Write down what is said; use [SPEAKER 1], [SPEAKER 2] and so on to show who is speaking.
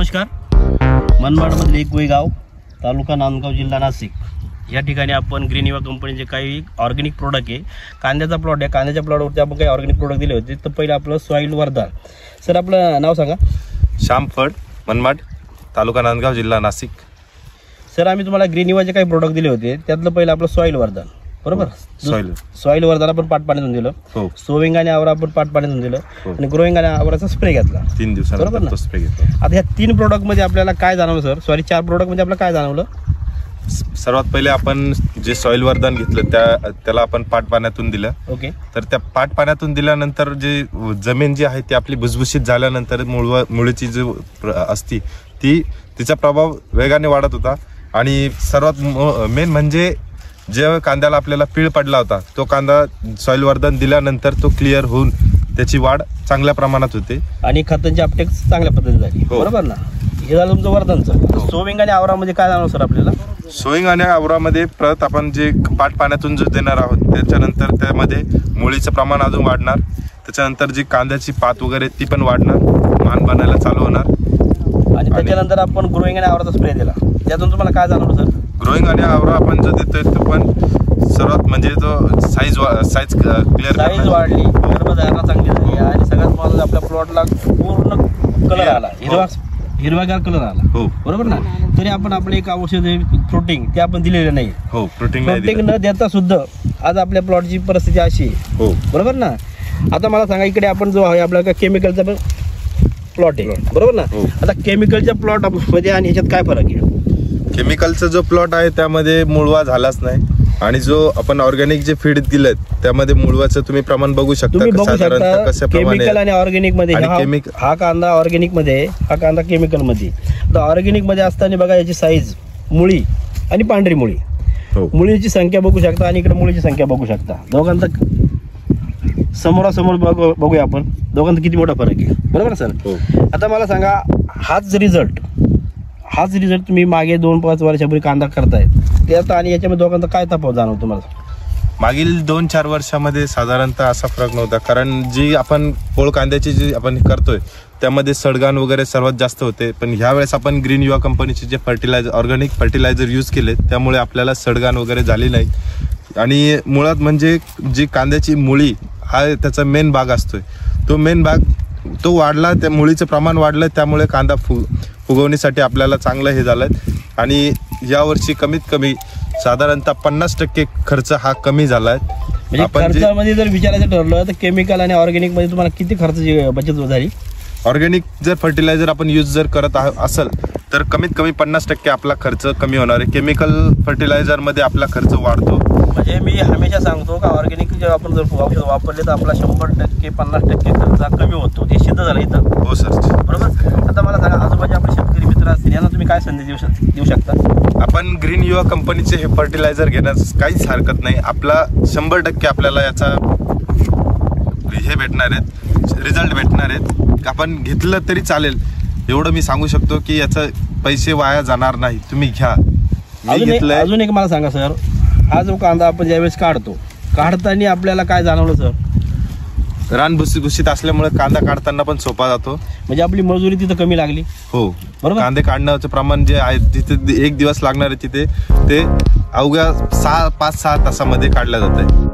[SPEAKER 1] नमस्कार. मनमाडमधील एकवे गाव, तालुका नांदगाव, जिल्हा नाशिक या ठिकाणी आपण ग्रीन युवा कंपनीचे काही ऑर्गॅनिक प्रोडक्ट आहे. कांद्याचा प्लॉट आहे. कांद्याच्या प्लॉटवरती आपण काही ऑर्गॅनिक प्रोडक्ट दिले होते. तर पहिलं आपलं सॉईल वरदान. सर आपलं नाव सांगा.
[SPEAKER 2] श्याम फड, मनमाड, तालुका नांदगाव, जिल्हा नाशिक.
[SPEAKER 1] सर आम्ही तुम्हाला ग्रीन युवाचे काही प्रोडक्ट दिले होते. त्यातलं पहिलं आपलं सॉईल वरदान, बरोबर. सॉईल वरदान आपण पाट पाण्यातून दिलं. सोविंग आणि आवरा आपण पाट पाण्यातून दिलं आणि ग्रोईंग आणि आवराचा स्प्रे घेतला
[SPEAKER 2] 3 दिवसात, बरोबर ना. स्प्रे घेतला.
[SPEAKER 1] आता ह्या 3 प्रोडक्ट मध्ये आपल्याला काय जाणवलं सर? सॉरी 4 प्रोडक्ट मध्ये आपल्याला काय जाणवलं?
[SPEAKER 2] सर्वात पहिले आपण जे सॉईल वरदान घेतलं त्याला आपण पाट पाण्यातून दिलं.
[SPEAKER 1] ओके.
[SPEAKER 2] तर त्या पाट पाण्यातून दिल्यानंतर जे जमीन जी आहे ती आपली भुसभुशीत झाल्यानंतर मुळीची जी असती तिचा प्रभाव वेगाने वाढत होता. आणि सर्वात मेन म्हणजे जे कांद्याला आपल्याला पीळ पडला होता तो कांदा सॉईल वरदान दिल्यानंतर तो क्लिअर होऊन त्याची वाढ चांगल्या प्रमाणात होते आणि
[SPEAKER 1] खतांची अपटेक चांगल्या पद्धतीने झाली, बरोबर ना. हे झालं तुमचं वरदानचं. सोविंग आणि आवरामध्ये काय जाणवलं सर आपल्याला?
[SPEAKER 2] सोविंग आणि आवरामध्ये परत आपण जे पाट पाण्यातून जो देणार आहोत त्याच्यानंतर त्यामध्ये मुळीचं प्रमाण अजून वाढणार. त्याच्यानंतर जी कांद्याची पात वगैरे ती पण वाढणार, मान बनायला चालू होणार.
[SPEAKER 1] आणि त्याच्यानंतर आपण ग्रोईंग आणि आवराचा स्प्रे दिला. त्यातून तुम्हाला काय जाणवलं सर?
[SPEAKER 2] ग्रोईंग आणि आवरा आपण जो देतोय तो पण सर्वात म्हणजे तो साईज क्लिअर
[SPEAKER 1] साईज वाढली, गर्भधारणा चांगली झाली आणि सगळ्यात महत्त्वाचं आपल्या प्लॉटला पूर्ण कलर आला, हिरवागार कलर आला. हो, बरोबर ना. तरी आपण आपले एक औषध प्रोटीन ते आपण दिलेलं नाही.
[SPEAKER 2] हो, प्रोटीन
[SPEAKER 1] न देता सुद्धा आज आपल्या प्लॉटची परिस्थिती अशी आहे. हो, बरोबर ना. आता मला सांगा, इकडे आपण जो आहे आपला केमिकलचा पण प्लॉट आहे, बरोबर ना. आता केमिकलच्या प्लॉट मध्ये आणि ह्याच्यात काय फरक आहे?
[SPEAKER 2] केमिकलचा जो प्लॉट आहे त्यामध्ये मुळवा झालाच नाही आणि जो आपण ऑर्गॅनिक जे फीड दिलेत त्यामध्ये मुळवाचं तुम्ही प्रमाण बघू शकता.
[SPEAKER 1] केमिकल आणि ऑर्गॅनिक मध्ये हा कांदा ऑर्गॅनिक मध्ये, हा कांदा केमिकल मध्ये. तर ऑर्गॅनिक मध्ये असताना बघा याची साईज, मुळी आणि पांढरी मुळी, मुळीची संख्या बघू शकता आणि इकडे मुळीची संख्या बघू शकता. दोघांचा समोरासमोर बघूया आपण, दोघांचा किती मोठा फरक आहे, बरोबर सर. आता मला सांगा, हाच रिझल्ट तुम्ही मागे 2-5 वर्षापूर्वी कांदा करताय त्यात आणि याच्यामध्ये दोघांचा काय तफावत जाणवतो तुम्हाला?
[SPEAKER 2] मागील 2-4 वर्षामध्ये साधारणतः असा फरक नव्हता. कारण जी आपण पोळ कांद्याची जी आपण करतोय त्यामध्ये सडगाण वगैरे सर्वात जास्त होते. पण ह्या वेळेस आपण ग्रीन युवा कंपनीचे जे ऑर्गॅनिक फर्टिलायझर यूज केले त्यामुळे आपल्याला सडगाण वगैरे झाली नाही. आणि मुळात म्हणजे जी कांद्याची मुळी हा त्याचा मेन भाग असतोय, तो मेन भाग तो वाढला, त्या मुळीचं प्रमाण वाढलं, त्यामुळे कांदा फुगवणीसाठी आपल्याला चांगलं हे झालंय. आणि यावर्षी कमीत कमी साधारणतः 50% खर्च हा कमी झालाय.
[SPEAKER 1] म्हणजे खर्चामध्ये जर विचारायचं ठरलं तर केमिकल आणि ऑर्गॅनिक मध्ये तुम्हाला किती खर्चाची बचत झाली?
[SPEAKER 2] ऑर्गॅनिक जर फर्टिलायझर आपण यूज जर करत असेल तर कमीत कमी 50% आपला खर्च कमी होणार आहे. केमिकल फर्टिलायझर मध्ये आपला खर्च वाढतो. म्हणजे
[SPEAKER 1] मी हमेशा सांगतो का ऑर्गॅनिक जेव्हा आपण जर औषध वापरले तर आपला 100% 50% खर्च कमी होतो. ते सिद्ध झालं इथं.
[SPEAKER 2] हो सर, बरोबर.
[SPEAKER 1] आता मला सांगा, आजूबाजूचे आपले शेतकरी मित्र असतील यांना तुम्ही काय संदेश देऊ शकता?
[SPEAKER 2] आपण ग्रीन युवा कंपनीचे हे फर्टिलायझर घेण्यास काहीच हरकत नाही. आपला 100% आपल्याला याचा हे भेटणार आहेत, रिझल्ट भेटणार आहेत. आपण घेतलं तरी चालेल एवढं मी सांगू शकतो की याचं पैसे वाया जाणार नाही. तुम्ही घ्या.
[SPEAKER 1] अजून एक मला सांगा सर, हा जो कांदा आपण ज्यावेळेस काढताना आपल्याला काय जाणवलं सर?
[SPEAKER 2] रान भुसभुशीत असल्यामुळे कांदा काढताना पण सोपा जातो.
[SPEAKER 1] म्हणजे आपली मजुरी तिथं कमी लागली.
[SPEAKER 2] हो, बरोबर. कांदे काढण्याचं प्रमाण जे आहे तिथे 1 दिवस लागणार आहे, तिथे ते अवघ्या 5-6 तासामध्ये काढलं जात आहे.